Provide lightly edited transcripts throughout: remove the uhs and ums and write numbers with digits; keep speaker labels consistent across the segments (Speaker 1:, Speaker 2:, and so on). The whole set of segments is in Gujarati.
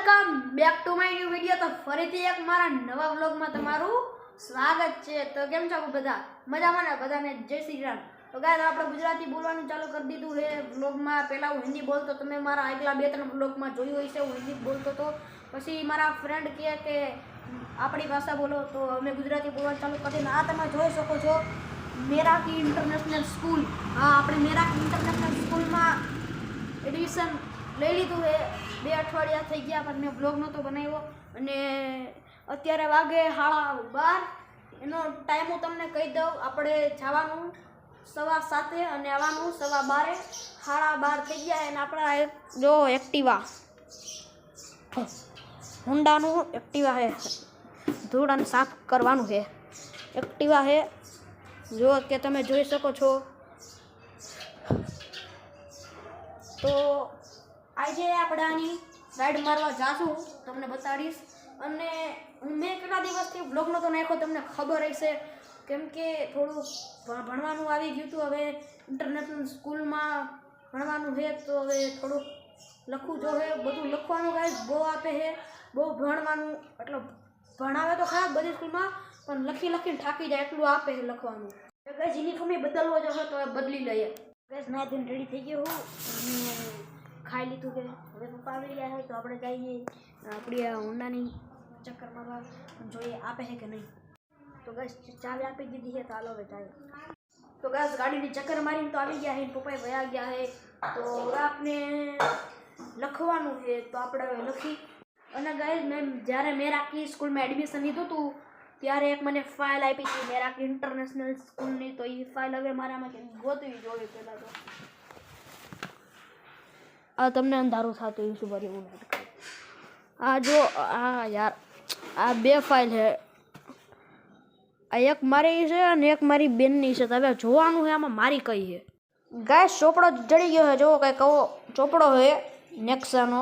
Speaker 1: Welcome back to my new video. તો ફરીથી એક મારા નવા વ્લોગમાં તમારું સ્વાગત છે। તો કેમ છો બધા? મજામાં ને? બધાને જય શ્રી રામ। તો ગાઈસ આપણે ગુજરાતી બોલવાનું ચાલુ કરી દીધું છે વ્લોગમાં। પહેલા હું હિન્દી બોલતો, તમે મારા આગલા 2-3 વ્લોગમાં જોયું હશે હું હિન્દી બોલતો તો। પછી મારા ફ્રેન્ડ કહે કે આપણી ભાષા બોલો, તો અમે ગુજરાતી બોલવાનું ચાલુ કરી દીધું। આ તમે જોઈ શકો છો મેરાકી ઇન્ટરનેશનલ સ્કૂલ। હા, આપણે મેરાકી ઇન્ટરનેશનલ સ્કૂલમાં એડમિશન લઈ લીધું છે। 2 અઠવાડિયા થઈ ગયા પણ મેં બ્લોગ નહોતો બનાવ્યો અને અત્યારે વાગે 12:30। એનો ટાઈમ હું તમને કહી દઉં। આપણે જવાનું 7:15 અને આવવાનું 12:30। 12:30 થઈ ગયા અને આપણા જો એક્ટિવા હોન્ડાનું એક્ટિવા છે, ધૂળાને સાફ કરવાનું છે। એક્ટિવા છે જો કે તમે જોઈ શકો છો। તો આજે આપણે આની રાઈડ મારવા જાશું, તમને બતાડીશ। અને મેં કેટલા દિવસથી બ્લોગ નહોતો નાખ્યો, તમને ખબર હશે કેમ કે થોડું ભણવાનું આવી ગયું હતું। હવે ઇન્ટરનેશનલ સ્કૂલમાં ભણવાનું છે તો હવે થોડુંક લખવું જોઈએ। બધું લખવાનું કાંઈ બહુ આપે છે, બહુ ભણવાનું, એટલે ભણાવે તો ખરા બધી સ્કૂલમાં પણ લખીને થાકી જાય એટલું આપે છે લખવાનું। ગાઈસ યુનિફોર્મ બદલવો જોઈએ તો બદલી લઈએ। ગાઈસ ના ધોઈને રેડી થઈ ગયો હું અને ખાઈ લીધું છે। હવે પપ્પા આવી ગયા છે તો આપણે જઈએ આપણી હોન્ડાની ચક્કર મારવા, જોઈએ આપે છે કે નહીં। તો ગાઈસ ચાવી આપી દીધી છે તો હાલો હવે જાય। તો ગાઈસ ગાડીની ચક્કર મારીને તો આવી ગયા છે, પપ્પાએ વયા ગયા છે। તો હવે આપણે લખવાનું છે તો આપણે હવે લખી। અને ગાઈસ મેં જ્યારે મેરાકી સ્કૂલમાં એડમિશન લીધું હતું ત્યારે એક મને ફાઇલ આપી હતી મેરાકી ઇન્ટરનેશનલ સ્કૂલની। તો એ ફાઇલ હવે મારામાંથી ગોતવી જોઈએ પહેલાં તો। આ તમને અંધારું થતું એવું શું ભર્યું? આ જો આ યાર આ 2 ફાઇલ છે, આ એક મારી છે અને એક મારી બેનની છે। તો હવે જોવાનું છે આમાં મારી કઈ છે। ગાઈસ ચોપડો જડી ગયો છે, જો કંઈક આવો ચોપડો છે નેક્સાનો।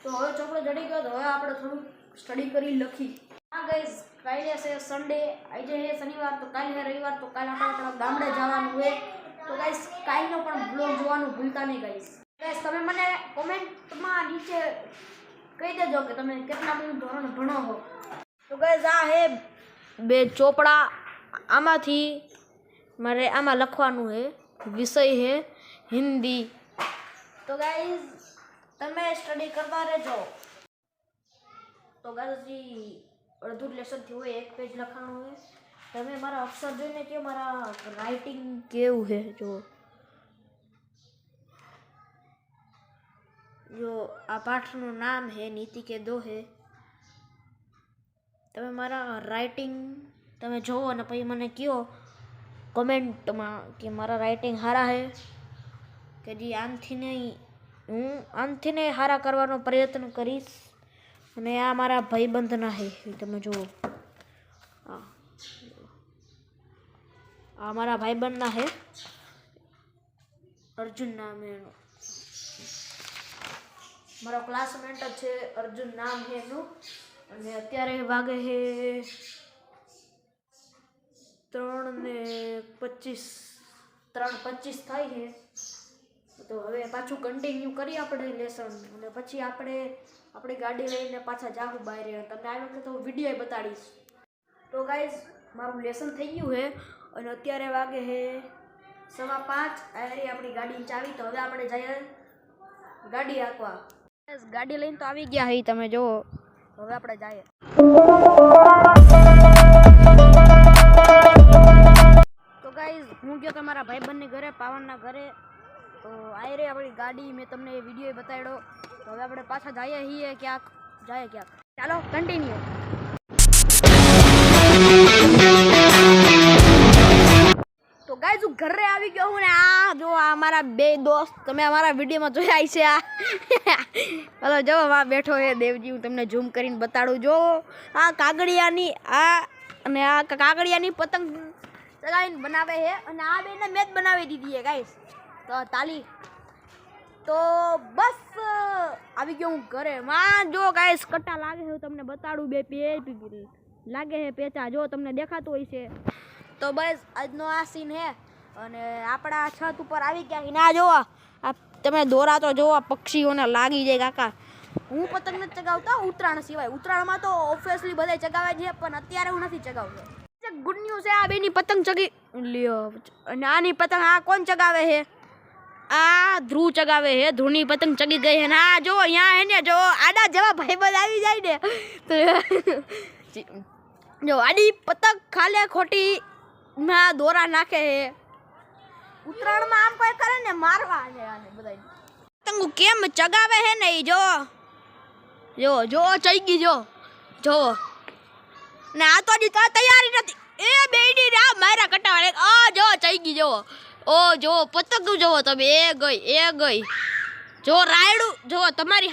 Speaker 1: તો હવે ચોપડો જડી ગયો તો હવે આપણે થોડુંક સ્ટડી કરી લખી। હા ગાઈસ કાલે છે સન્ડે, આજે છે શનિવાર, તો કાલે છે રવિવાર, તો કાલે આપણે આપણા ગામડે જવાનું છે। તો ગાઈસ કાલનો પણ બ્લોગ જોવાનું ભૂલતા નહીં ગાઈસ। ગાઈસ તમે મને કોમેન્ટમાં નીચે કહી દેજો કે તમે કેટલામું ધોરણ ભણો છો। તો ગાઈસ આ હે 2 ચોપડા, આમાંથી મારે આમાં લખવાનું છે, વિષય છે હિન્દી। તો ગાઈસ તમે સ્ટડી કરતા રહેજો। તો ગાઈસ અડધું લેસન થયું હોય, 1 પેજ લખવાનું હોય। તમે મારા અક્ષર જોઈને કે મારા રાઇટિંગ કેવું છે। જો આ પાઠનું નામ है नीति के दो है। તમે મારા રાઇટિંગ તમે જોવો અને પછી મને કહો કોમેન્ટમાં કે મારા રાઇટિંગ સારા છે કે જે આનથી નહીં, હું આનથી નહીં સારા કરવાનો પ્રયત્ન કરીશ। અને આ મારા ભાઈબંધના છે, તમે જુઓ આ મારા ભાઈબંધના છે, અર્જુન નામ છે એનું, મારો ક્લાસમેટ જ છે, અર્જુન નામ છે એનું। અને અત્યારે વાગે છે 3:25 થાય છે। તો હવે પાછું કન્ટિન્યુ કરીએ આપણે લેસન અને પછી આપણે આપણી ગાડી લઈને પાછા જાહું બહાર। તમને આ વખતે તો વિડીયો બતાડીશ। તો ગાઈઝ મારું લેસન થઈ ગયું છે અને અત્યારે વાગે છે 5:15। આપણી ગાડીની ચાવી, તો હવે આપણે જઈએ ગાડી હાંકવા। ગાડી લઈને તો આવી ગયા છે તમે જુઓ, હવે આપણે જઈએ। તો ગાઈઝ હું ગયો તમારા ભાઈબંધની ઘરે, પાવનના ઘરે। તો આ રે આપણી ગાડી, મેં તમને વિડીયો બતાડ્યો। તો હવે આપણે પાછા જઈએ છીએ ક્યાંક, ચાલો કન્ટિન્યુ। તો ગાઈઝ હું ઘરે આવી ગયો હું ને આ જો આ મારા 2 દોસ્ત તમે અમારા વિડીયોમાં જોયા છે। આ હલો જો આ બેઠો છે દેવજી, હું તમને ઝૂમ કરીને બતાડું। જો આ કાગળિયાની આ અને આ કાગળિયાની પતંગ ચગાવીને બનાવે છે અને આ બેને મેં જ બનાવી દીધી છે ગાઈસ। તો તાલી। તો બસ આવી ગયો હું ઘરે। માં જો ગાઈસ કટ્ટા લાગે છે, તમને બતાડું 2 પેજ લાગે છે પેચા, જો તમને દેખાતું હોય છે। તો બસ આજનો આ સીન છે અને આપણા છત ઉપર આવી ગયા છે। ના જો આ તમે દોરા તો જો પક્ષીઓને લાગી જાય કાકા। હું પતંગ નથી ચગાવતો ઉત્તરાયણ સિવાય. ઉત્તરાયણમાં તો ઓબ્વિયસલી બધા ચગાવે છે, પણ અત્યારે હું નથી ચગાવતો. ગુડ ન્યૂઝ છે, આ બેની પતંગ ચગી લ્યો. અને આની પતંગ આ કોણ ચગાવે છે? આ ધ્રુવ ચગાવે છે. ધ્રુવની પતંગ ચગી ગઈ છે ને આ જો અહીંયા હે ને જો આડા જેવા ભાઈબંધ આવી જાય ને તો જો આડી પતંગ ખાલે ખોટી માં દોરા નાખે છે. ઉત્તરાયણમાં આમ કોઈ કરે ને મારવા છે આને બધા. પતંગ કેમ ચગાવે છે ને જો જો જો ચગી જો ને આ તો હજી તૈયારી નથી. એ બેડી રા મારા કટાવાળે આ જો ચગી જો. ઓ જો પતંગ જોવો તમે, એ ગઈ જો રાયડું જો તમારી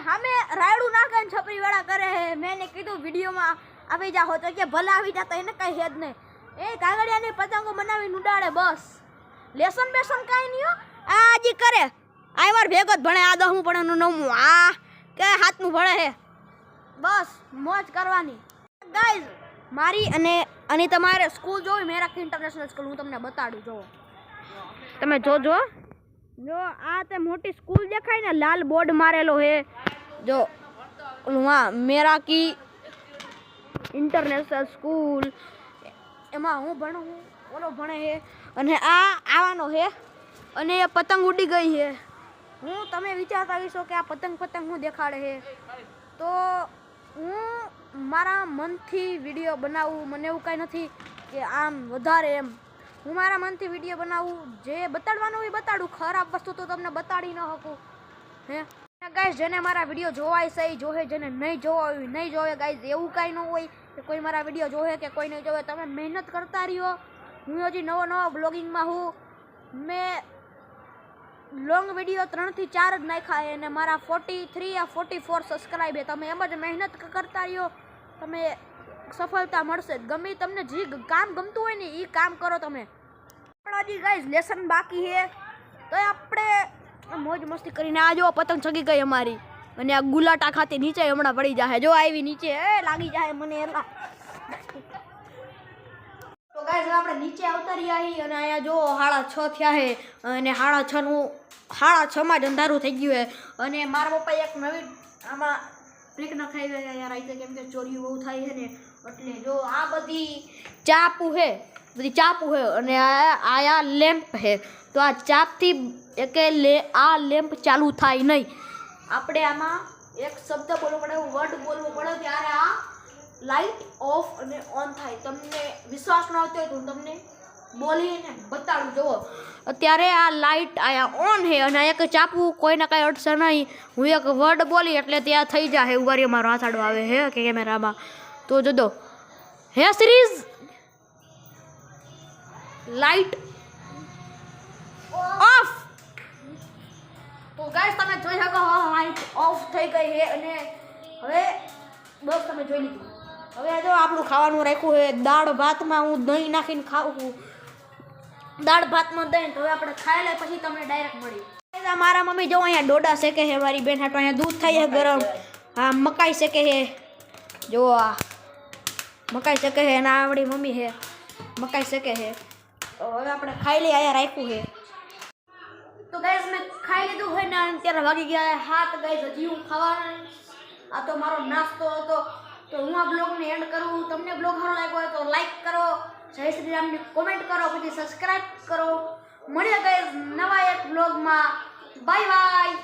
Speaker 1: સામે રાયડું નાખે ને છપરી વાળા કરે છે. મેં કીધું વિડીયોમાં આવી જાઓ તો કે ભલે આવી જાતા એને કઈ હેદ નહીં. એ કાગડિયાની પતંગો બનાવીને ઉડાડે બસ. લેસન બેસન કાંઈ નહીં હો. આ હજી કરે આ વાર ભેગો જ ભણે. આ 10મું ભણે 9મું આ કે 7મું ભણે છે. બસ મોજ કરવાની ગાઈઝ. મારી અને તમારે સ્કૂલ જોવી મેરાકી ઇન્ટરનેશનલ સ્કૂલ હું તમને બતાડું. જોવો તમે જોજો જો આ તે મોટી સ્કૂલ દેખાય ને લાલ બોર્ડ મારેલો છે જો હા મેરાકી ઇન્ટરનેશનલ સ્કૂલ. એમાં હું ભણું ઓલો ભણે છે અને આ આવવાનો છે અને એ પતંગ ઉડી ગઈ છે. હું તમે વિચારતા હશો કે આ પતંગ હું દેખાડે છે તો હું મારા મનથી વિડીયો બનાવું. મને એવું કાંઈ નથી કે આમ વધારે એમ. હું મારા મનથી વિડીયો બનાવું જે બતાડવાનું એ બતાડું. ખરાબ વસ્તુ તો તમને બતાડી ન શકું હે ગાઈઝ. જેને મારા વિડીયો જોવાય છે એ જોવે, જેને નહીં જોવા હોય નહીં જોવે ગાઈઝ. એવું કાંઈ ન હોય કે કોઈ મારા વિડીયો જોવે કે કોઈ નહીં જોવે. તમે મહેનત કરતા રહ્યો. હું હજી નવો બ્લોગિંગમાં હું. મેં લોંગ વિડીયો 3 થી 4 જ નાખ્યા અને મારા 43 યા 44 સબસ્ક્રાઈબ છે. તમે એમ જ મહેનત કરતા રહ્યો તમે સફળતા મળશે. ગમે તમને જે કામ ગમતું હોય ને એ કામ કરો તમે. પણ હજી ગાઈઝ લેસન બાકી છે તો આપણે મોજ મસ્તી કરીને આ જો પતંગ ચગી ગઈ અમારી. અને આ ગુલાટા ખાતે નીચે હમણાં પડી જાય. જો આવી નીચે લાગી જાય મને એલા. તો ગાઈઝ આપણે નીચે અવતર્યા છીએ અને અહીંયા જો 6:30 થયા છે અને 6:30 જ અંધારું થઈ ગયું છે. અને મારા પપ્પાએ એક નવી આમાં ટ્રીક નખાઈ ગઈ અહીંયા રાઈતે કેમ કે ચોરી બહુ થાય છે ને એટલે જો આ બધી ચાપુ છે અને આ લેમ્પ છે. તો આ ચાપથી આ લેમ્પ ચાલુ થાય નહીં. આપણે આમાં એક શબ્દ બોલવો પડે, વર્ડ બોલવો પડે ત્યારે આ લાઇટ ઓફ અને ઓન થાય. તમને વિશ્વાસ ન આવતો હોય તો હું તમને બોલીને બતાડું. જુઓ અત્યારે આ લાઇટ આયા ઓન છે અને એક ચાપવું કોઈને કાંઈ અડશે નહીં. હું એક વર્ડ બોલી એટલે ત્યાં થઈ જાય. ઉવારી મારો હાથાડો આવે છે કે કેમેરામાં તો જો હે સિરીઝ લાઇટ ઓફ. તો ગાઈસ તમે જોઈ શકો લાઇટ ઓફ થઈ ગઈ છે અને હવે બસ તમે જોઈ લીધું. હવે જો આપણું ખાવાનું રાખ્યું છે દાળ ભાતમાં. હું દહીં નાખીને ખાઉં છું દાળ ભાતમાં દહીં. તો હવે આપણે ખાઈ લઈએ પછી તમને ડાયરેક્ટ મળી. મારા મમ્મી જો અહીંયા ડોડા શેકે છે. મારી બેન હાટો અહીંયા દૂધ થાય છે ગરમ. હા મકાઈ શેકે છે. જો આ મકાઈ શેકે છે અને આ આપણી મમ્મી છે મકાઈ શેકે છે. તો હવે આપણે ખાઈ લઈએ. અહીંયા રાખ્યું છે તો ગાઈસ મેં ખાઈ લીધું હોય ને અત્યારે વાગી ગયા 7. ગાઈસ હજી હું ખાવાનું. આ તો મારો નાસ્તો હતો. તો હું આ બ્લોગને એન્ડ કરું. તમને બ્લોગ સારો લાગ્યો હોય તો લાઈક કરો, જય શ્રી રામની કોમેન્ટ કરો, પછી સબસ્ક્રાઈબ કરો. મળીએ ગાઈસ નવા એક બ્લોગમાં. Bye bye.